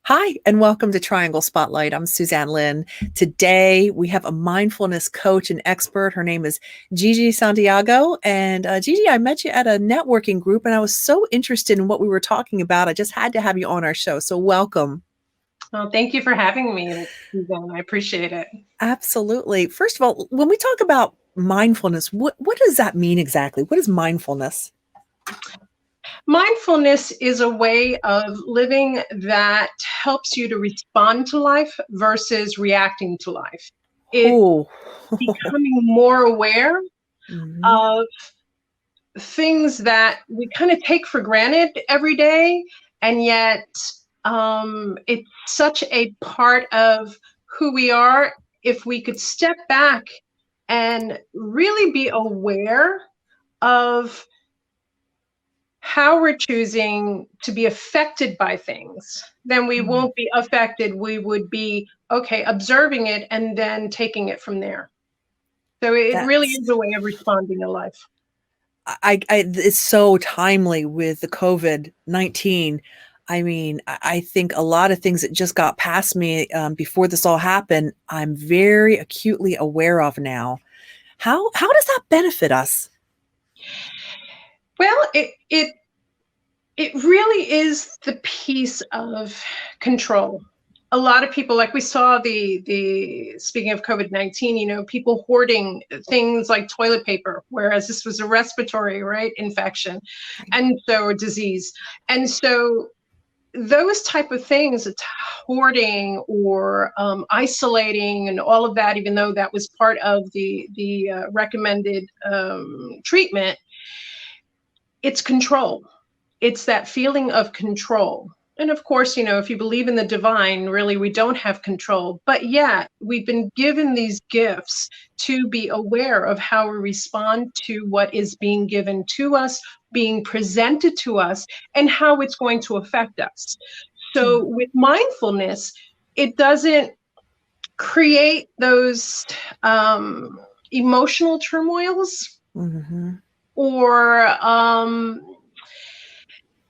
Hi, and welcome to Triangle Spotlight. I'm Suzanne Lynn. Today, we have a mindfulness coach and expert. Her name is Gigi Santiago. And Gigi, I met you at a networking group, and I was so interested in what we were talking about. I just had to have you on our show. So welcome. Well, thank you for having me, Suzanne. I appreciate it. Absolutely. First of all, when we talk about mindfulness, what does that mean exactly? What is mindfulness? Mindfulness is a way of living that helps you to respond to life versus reacting to life. It's Oh, becoming more aware of things that we kind of take for granted every day, and yet it's such a part of who we are. If we could step back and really be aware of how we're choosing to be affected by things, then we won't be affected. We would be, okay, observing it and then taking it from there. So it really is a way of responding to life. It's so timely with the COVID-19. I mean, I think a lot of things that just got past me before this all happened, I'm very acutely aware of now. How does that benefit us? Well, it really is the piece of control. A lot of people, like we saw the speaking of COVID-19, people hoarding things like toilet paper, whereas this was a respiratory, infection, and so disease. And so those type of things, it's hoarding or isolating and all of that, even though that was part of the recommended treatment, it's control. It's that feeling of control. And of course, if you believe in the divine, really, we don't have control. But yet, we've been given these gifts to be aware of how we respond to what is being given to us, being presented to us, and how it's going to affect us. So with mindfulness, it doesn't create those emotional turmoils or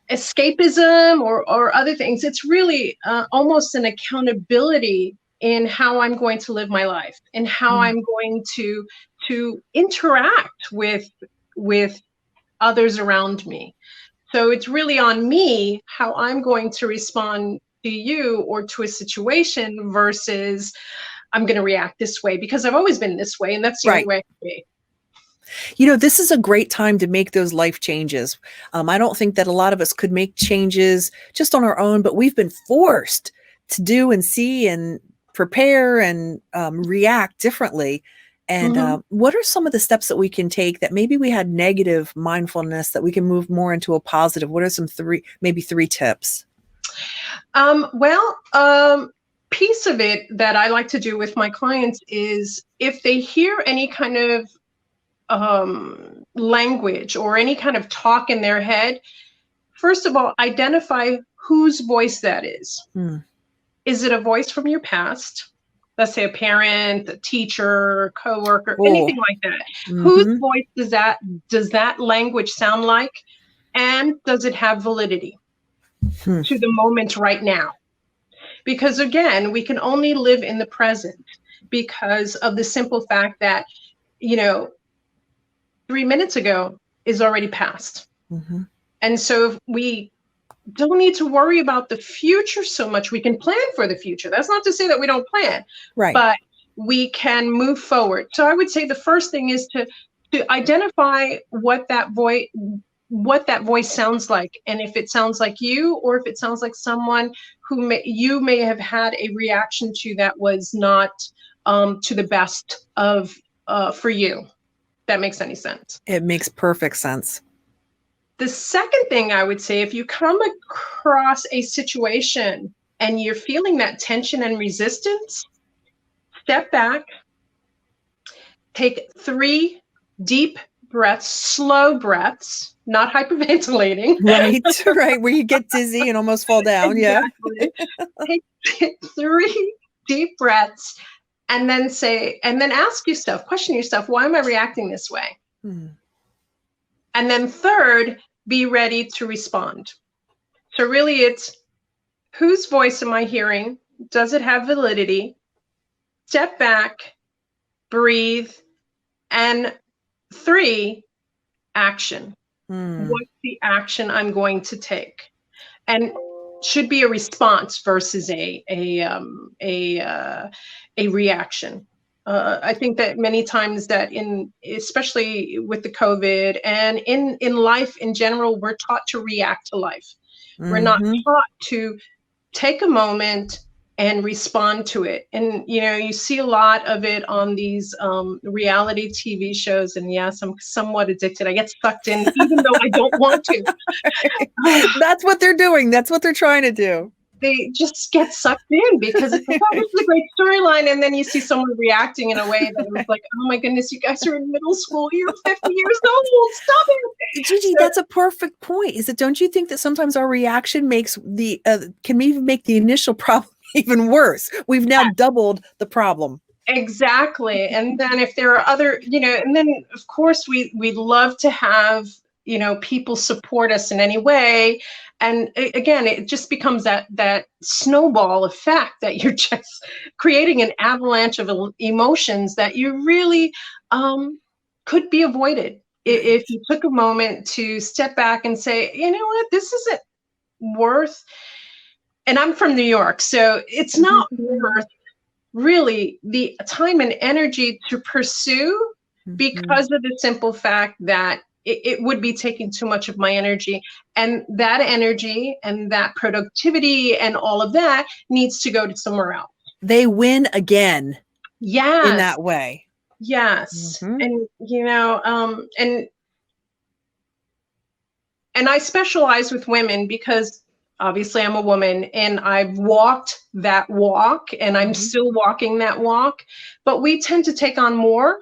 escapism or other things. It's really almost an accountability in how I'm going to live my life and how I'm going to interact with others around me. So it's really on me how I'm going to respond to you or to a situation versus I'm going to react this way because I've always been this way and that's the only way I can be. This is a great time to make those life changes. I don't think that a lot of us could make changes just on our own, but we've been forced to do and see and prepare and react differently. And what are some of the steps that we can take that maybe we had negative mindfulness that we can move more into a positive? What are some maybe three tips? Piece of it that I like to do with my clients is if they hear any kind of language or any kind of talk in their head, first of all, identify whose voice that is. Is it a voice from your past? Let's say a parent, a teacher, coworker, anything like that. Whose voice does that language sound like? And does it have validity to the moment right now? Because again, we can only live in the present because of the simple fact that, 3 minutes ago is already past. And so if we don't need to worry about the future so much, we can plan for the future. That's not to say that we don't plan, but we can move forward. So I would say the first thing is to identify what that voice sounds like, and if it sounds like you or if it sounds like someone who you may have had a reaction to that was not to the best of for you. That makes any sense? It makes perfect sense. The second thing I would say, if you come across a situation and you're feeling that tension and resistance, step back, take 3 deep breaths, slow breaths, not hyperventilating. Right, where you get dizzy and almost fall down. Exactly. Take 3 deep breaths. And then ask yourself, question yourself, why am I reacting this way? And then third, be ready to respond. So really it's, whose voice am I hearing? Does it have validity? Step back, breathe, and 3, action. What's the action I'm going to take? And should be a response versus a reaction. I think that many times that especially with the COVID and in life in general, we're taught to react to life. We're not taught to take a moment and respond to it. And, you see a lot of it on these reality TV shows. And yes, I'm somewhat addicted. I get sucked in, even though I don't want to. That's what they're doing. That's what they're trying to do. They just get sucked in because it's like, oh, this is a great storyline. And then you see someone reacting in a way that was like, oh my goodness, you guys are in middle school. You're 50 years old. Stop it. Gigi, that's a perfect point. Don't you think that sometimes our reaction makes can even make the initial problem even worse? We've now doubled the problem. Exactly. And then if there are other, and then of course we'd love to have, people support us in any way. And again, it just becomes that snowball effect that you're just creating an avalanche of emotions that you really could be avoided if you took a moment to step back and say, you know what, this isn't worth. And I'm from New York, so it's not worth really the time and energy to pursue because of the simple fact that it would be taking too much of my energy, and that energy and that productivity and all of that needs to go to somewhere else. They win again. Yes. In that way. Yes. And, and I specialize with women because obviously I'm a woman and I've walked that walk and I'm still walking that walk, but we tend to take on more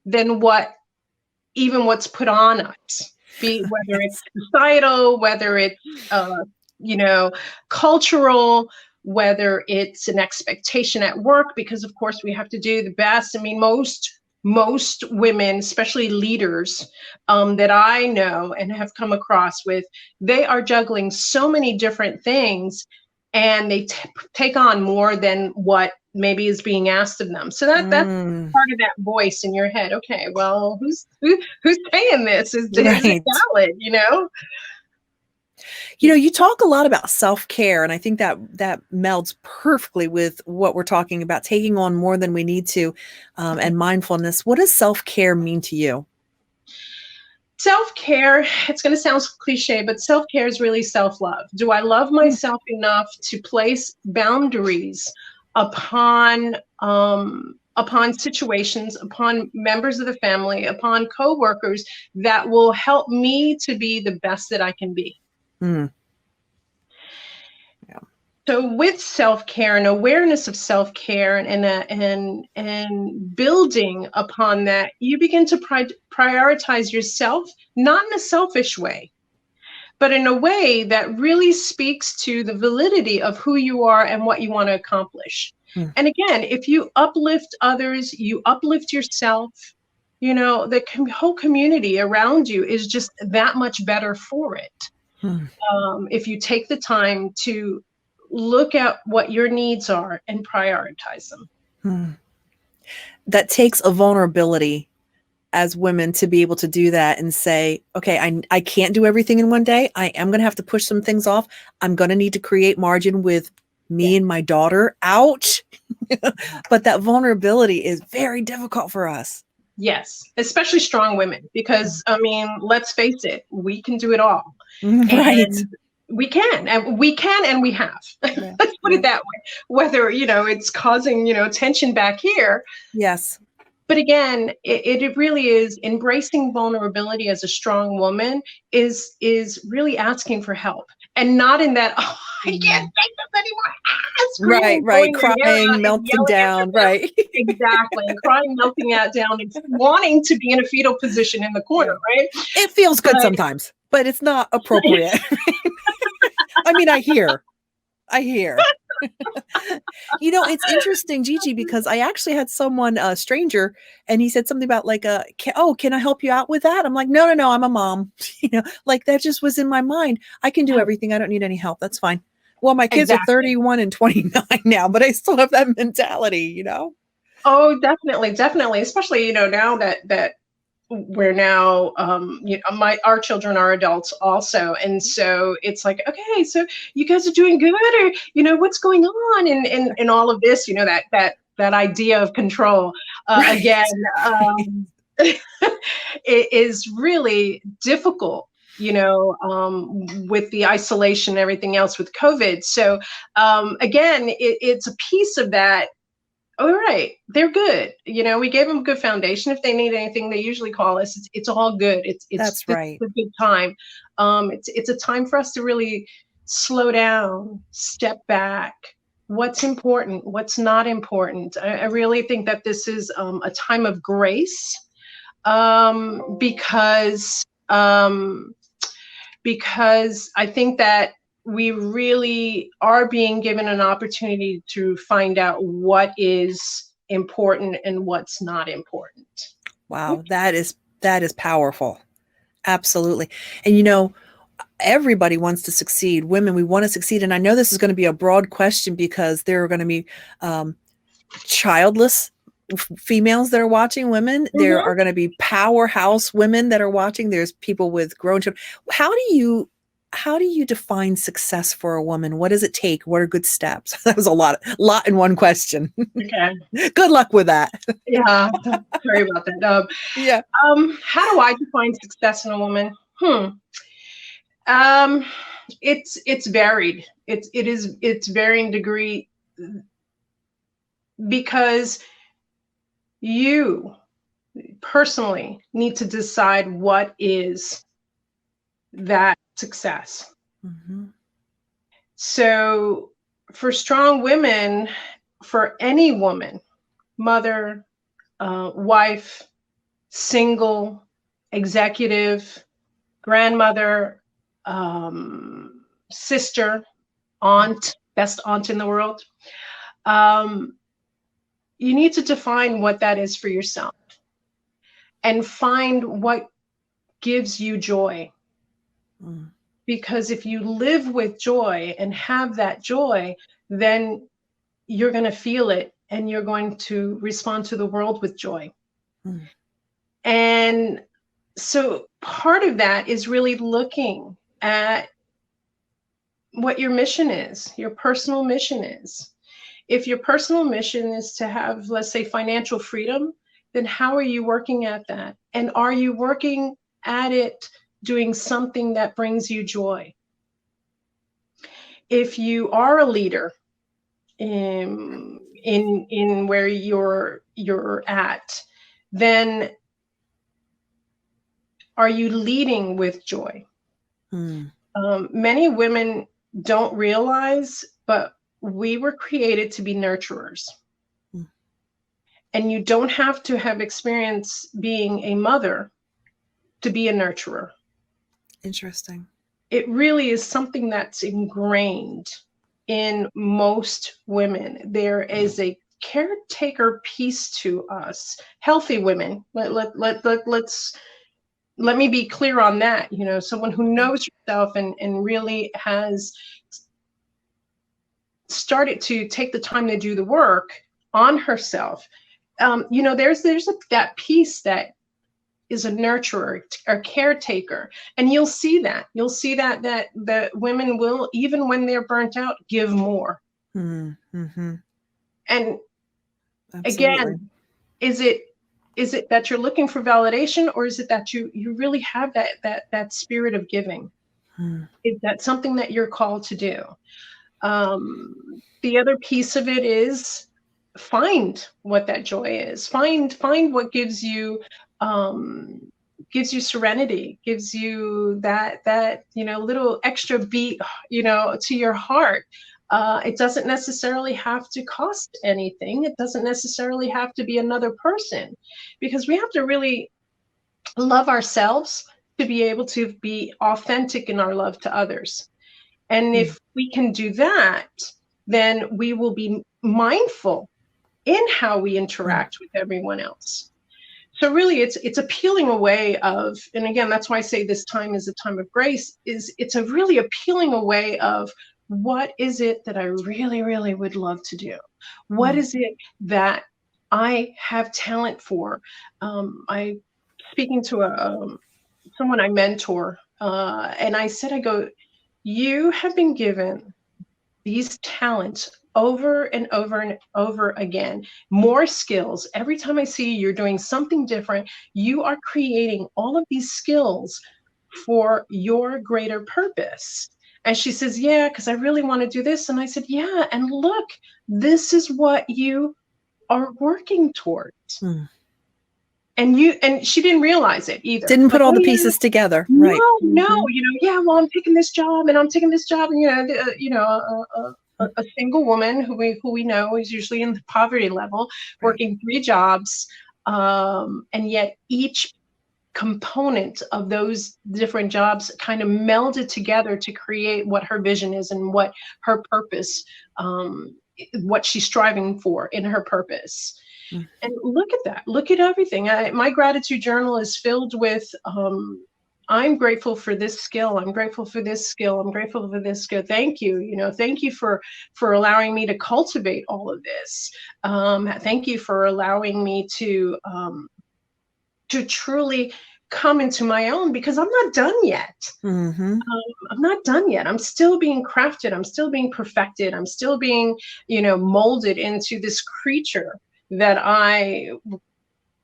than what's put on us, whether it's societal, whether it's, cultural, whether it's an expectation at work, because of course we have to do the best. I mean, most women, especially leaders that I know and have come across with, they are juggling so many different things and they take on more than what maybe is being asked of them. So that's part of that voice in your head. Okay, well, who's paying this? Is it valid, You talk a lot about self-care, and I think that melds perfectly with what we're talking about, taking on more than we need to, and mindfulness. What does self-care mean to you? Self-care, it's going to sound cliche, but self-care is really self-love. Do I love myself enough to place boundaries upon situations, upon members of the family, upon coworkers that will help me to be the best that I can be? So with self-care and awareness of self-care and building upon that, you begin to prioritize yourself, not in a selfish way, but in a way that really speaks to the validity of who you are and what you want to accomplish. And again, if you uplift others, you uplift yourself, the whole community around you is just that much better for it. If you take the time to look at what your needs are and prioritize them. That takes a vulnerability as women to be able to do that and say, okay, I can't do everything in one day. I am going to have to push some things off. I'm going to need to create margin with me and my daughter. Ouch. But that vulnerability is very difficult for us. Yes, especially strong women, because I mean, let's face it, we can do it all. Right. And we can and we have. Let's put it that way. Whether, it's causing, tension back here. Yes. But again, it really is embracing vulnerability as a strong woman is really asking for help, and not in that, oh, I can't take this anymore. Right. Crying, melting down. Right. Exactly. And crying, melting down, and wanting to be in a fetal position in the corner. Right. It feels good sometimes, but it's not appropriate. I mean, I hear. It's interesting, Gigi, because I actually had someone, a stranger, and he said something about like, can I help you out with that? I'm like, no, I'm a mom. Like that just was in my mind. I can do everything. I don't need any help. That's fine. Well, my kids are Exactly. 31 and 29 now, but I still have that mentality, you know? Oh, definitely, definitely. Especially, now that we're now, our children are adults also, and so it's like, okay, so you guys are doing good, or what's going on, and all of this, that idea of control, again, Right. it is really difficult, with the isolation and everything else with COVID. So again, it's a piece of that. All right, they're good. We gave them a good foundation. If they need anything, they usually call us. It's all good. That's This right. is a good time. It's a time for us to really slow down, step back. What's important? What's not important? I really think that this is a time of grace, because I think that we really are being given an opportunity to find out what is important and what's not important. Wow, that is powerful. Absolutely. And everybody wants to succeed. Women, we want to succeed. And I know this is going to be a broad question because there are going to be um, childless females that are watching, women. There Mhm. are going to be powerhouse women that are watching. There's people with grown children. How do you define success for a woman? What does it take? What are good steps? That was a lot in one question. Okay. Good luck with that. Yeah. Sorry about that. Yeah. How do I define success in a woman? Um, it's varied. It's varying degree, because you personally need to decide what is that success. Mhm. So for strong women, for any woman, mother, wife, single, executive, grandmother, sister, aunt, best aunt in the world, um, you need to define what that is for yourself and find what gives you joy. Mm. Because if you live with joy and have that joy, then you're going to feel it and you're going to respond to the world with joy. Mm. And so part of that is really looking at what your mission is, your personal mission is. If your personal mission is to have, let's say, financial freedom, then how are you working at that? And are you working at it doing something that brings you joy? If you are a leader in where you're at, then are you leading with joy? Mm. Many women don't realize, but we were created to be nurturers. Mm. And you don't have to have experience being a mother to be a nurturer. Interesting. It really is something that's ingrained in most women. There is a caretaker piece to us. Healthy women. Let me be clear on that. Someone who Okay. knows herself and really has started to take the time to do the work on herself. That piece that is a nurturer, a caretaker, and you'll see that women will, even when they're burnt out, give more. Mm. Mm-hmm. And Absolutely. again, is it that you're looking for validation, or is it that you really have that spirit of giving? Mm. Is that something that you're called to do? The other piece of it is find what that joy is. Find what gives you serenity, gives you that little extra beat, to your heart. It doesn't necessarily have to cost anything. It doesn't necessarily have to be another person, because we have to really love ourselves to be able to be authentic in our love to others. And Mm. if we can do that, then we will be mindful in how we Mm. interact with everyone else. So really it's a peeling away of, and again, that's why I say this time is a time of grace, is it's a really a peeling away of what is it that I really, really would love to do? What Mm. is it that I have talent for? I speaking to someone I mentor, and I said, I go, you have been given these talents over and over and over again, more skills. Every time I see you, you're doing something different. You are creating all of these skills for your greater purpose. And she says, yeah, because I really want to do this. And I said, yeah, and look, this is what you are working towards. Mm. And she didn't realize it either. Didn't put Like, all oh the yeah, pieces together. Right. no, no, Mhm. yeah, well, I'm taking this job and I'm taking this job, and a single woman who we know is usually in the poverty level, Right. working 3 jobs, and yet each component of those different jobs kind of melded together to create what her vision is and what her purpose, what she's striving for in her purpose. Mm. And look at that. Look at everything. My gratitude journal is filled with, I'm grateful for this skill. I'm grateful for this skill. I'm grateful for this skill. Thank you. Thank you for allowing me to cultivate all of this. Thank you for allowing me to truly come into my own, because I'm not done yet. Mhm. I'm not done yet. I'm still being crafted. I'm still being perfected. I'm still being, molded into this creature that I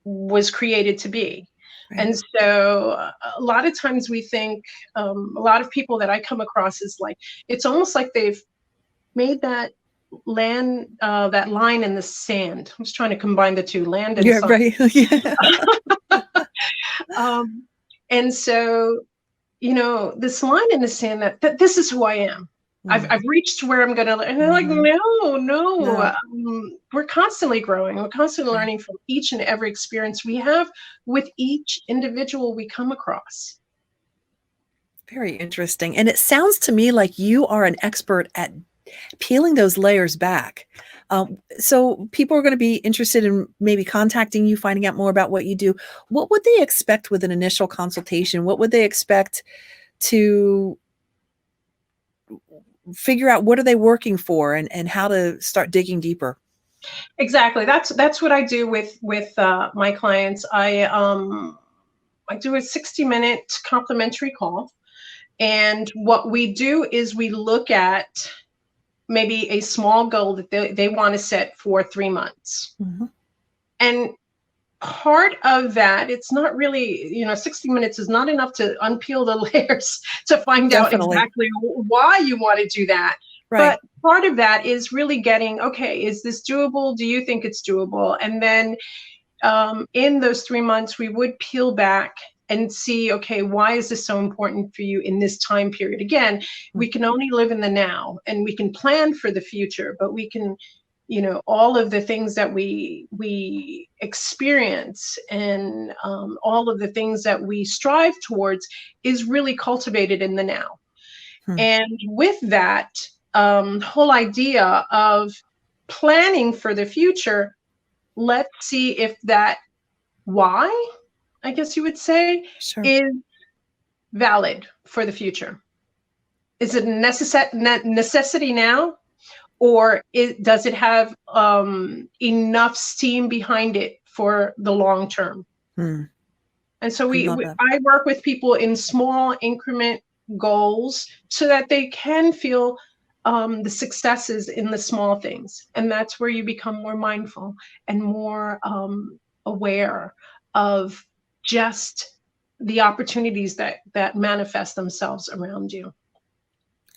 was created to be. Right. And so a lot of times we think, a lot of people that I come across is like, it's almost like they've made that that line in the sand. I was trying to combine the two, land and Yeah, sun. right. Yeah. Um, and so, this line in the sand that this is who I am. I've Mm. reached where I'm gonna, and they're like, Mhm. no. No. We're constantly growing. We're constantly Right. learning from each and every experience we have with each individual we come across. Very interesting. And it sounds to me like you are an expert at peeling those layers back. So people are going to be interested in maybe contacting you, finding out more about what you do. What would they expect with an initial consultation? What would they expect to figure out? What are they working for, and how to start digging deeper? Exactly. That's what I do with my clients. I do a 60-minute complimentary call, and what we do is we look at maybe a small goal that they want to set for 3 months. Mhm. And part of that, it's not really, 60 minutes is not enough to unpeel the layers to find out Definitely. exactly why you want to do that. Right. But part of that is really getting, okay, is this doable? Do you think it's doable? And then in those 3 months, we would peel back and see, okay, why is this so important for you in this time period? Again, we Mm. can only live in the now, and we can plan for the future, but we can, all of the things that we experience, and all of the things that we strive towards is really cultivated in the now. Hmm. And with that whole idea of planning for the future, let's see if that why, I guess you would say, Sure. is valid for the future. Is it a necessity now, or does it have enough steam behind it for the long term? Hmm. And so I love that. I work with people in small increment goals so that they can feel the successes in the small things. And that's where you become more mindful and more aware of just the opportunities that manifest themselves around you.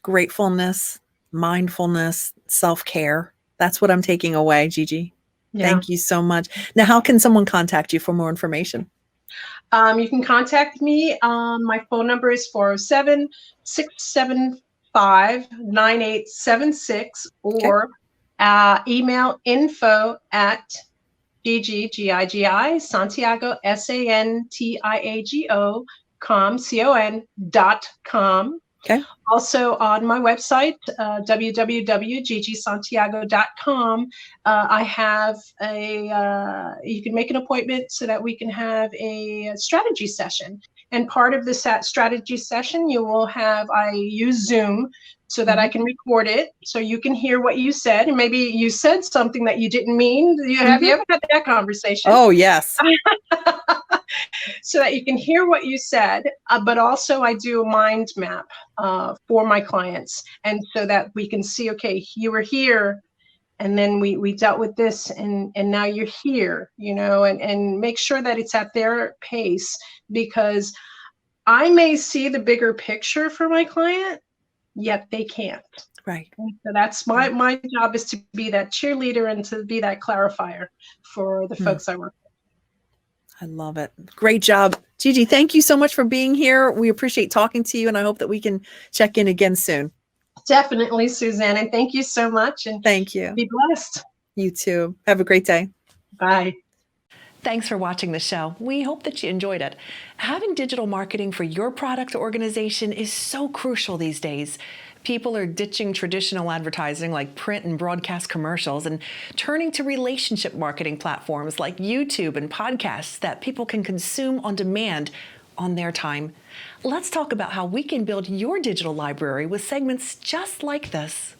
Gratefulness, mindfulness, self-care. That's what I'm taking away, Gigi. Yeah. Thank you so much. Now, how can someone contact you for more information? You can contact me. My phone number is 407-675-9876, Okay. or email info at Gigi Santiago, Santiago, com. Okay. Also on my website, www.gigisantiago.com, I have you can make an appointment so that we can have a strategy session. And part of the strategy session, I use Zoom so that I can record it, so you can hear what you said, and maybe you said something that you didn't mean. Have you ever had that conversation? Oh, yes. So that you can hear what you said, but also I do a mind map for my clients, and so that we can see, okay, you were here, and then we dealt with this, and now you're here, and make sure that it's at their pace, because I may see the bigger picture for my client, yet they can't. Right. And so that's my job, is to be that cheerleader and to be that clarifier for the folks I work with. I love it. Great job. Gigi, thank you so much for being here. We appreciate talking to you, and I hope that we can check in again soon. Definitely, Suzanne, and thank you so much. And thank you. Be blessed. You too. Have a great day. Bye. Thanks for watching the show. We hope that you enjoyed it. Having digital marketing for your product or organization is so crucial these days. People are ditching traditional advertising like print and broadcast commercials and turning to relationship marketing platforms like YouTube and podcasts that people can consume on demand on their time. Let's talk about how we can build your digital library with segments just like this.